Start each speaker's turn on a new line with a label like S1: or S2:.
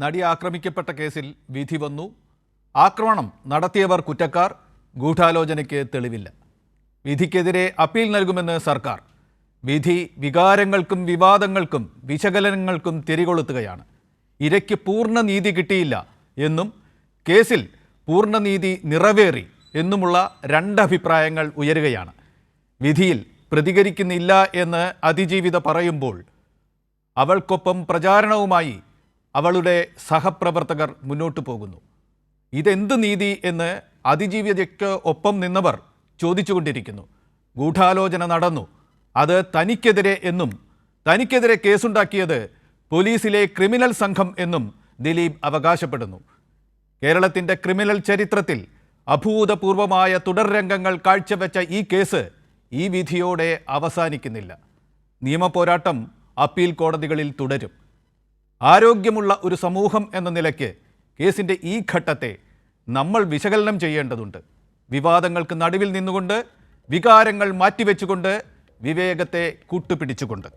S1: നടി ആക്രമിക്കപ്പെട്ട കേസിൽ വിധി വന്നു. ആക്രമണം നടത്തിയവർ കുറ്റക്കാർ, ഗൂഢാലോചനയ്ക്ക് തെളിവില്ല. വിധിക്കെതിരെ അപ്പീൽ നൽകുമെന്ന് സർക്കാർ. വിധി വികാരങ്ങൾക്കും വിവാദങ്ങൾക്കും വിശകലനങ്ങൾക്കും തിരികൊളുത്തുകയാണ്. ഇരയ്ക്ക് പൂർണ്ണ നീതി കിട്ടിയില്ല എന്നും കേസിൽ പൂർണ്ണനീതി നിറവേറി എന്നുമുള്ള രണ്ടഭിപ്രായങ്ങൾ ഉയരുകയാണ്. വിധിയിൽ പ്രതികരിക്കുന്നില്ല എന്ന് അതിജീവിത പറയുമ്പോൾ അവൾക്കൊപ്പം പ്രചാരണവുമായി അവളുടെ സഹപ്രവർത്തകർ മുന്നോട്ട് പോകുന്നു. ഇതെന്ത് നീതി എന്ന് അതിജീവിതയ്ക്ക് ഒപ്പം നിന്നവർ ചോദിച്ചുകൊണ്ടിരിക്കുന്നു. ഗൂഢാലോചന നടന്നു, അത് തനിക്കെതിരെ എന്നും തനിക്കെതിരെ കേസുണ്ടാക്കിയത് പോലീസിലെ ക്രിമിനൽ സംഘം എന്നും ദിലീപ് അവകാശപ്പെടുന്നു. കേരളത്തിൻ്റെ ക്രിമിനൽ ചരിത്രത്തിൽ അഭൂതപൂർവമായ തുടർരംഗങ്ങൾ കാഴ്ചവെച്ച ഈ കേസ് ഈ വിധിയോടെ അവസാനിക്കുന്നില്ല. നിയമപോരാട്ടം അപ്പീൽ കോടതികളിൽ തുടരും. ആരോഗ്യമുള്ള ഒരു സമൂഹം എന്ന നിലയ്ക്ക് കേസിൻ്റെ ഈ ഘട്ടത്തെ നമ്മൾ വിശകലനം ചെയ്യേണ്ടതുണ്ട്. വിവാദങ്ങൾക്ക് നടുവിൽ നിന്നുകൊണ്ട്, വികാരങ്ങൾ മാറ്റിവെച്ചുകൊണ്ട്, വിവേകത്തെ കൂട്ടുപിടിച്ചുകൊണ്ട്.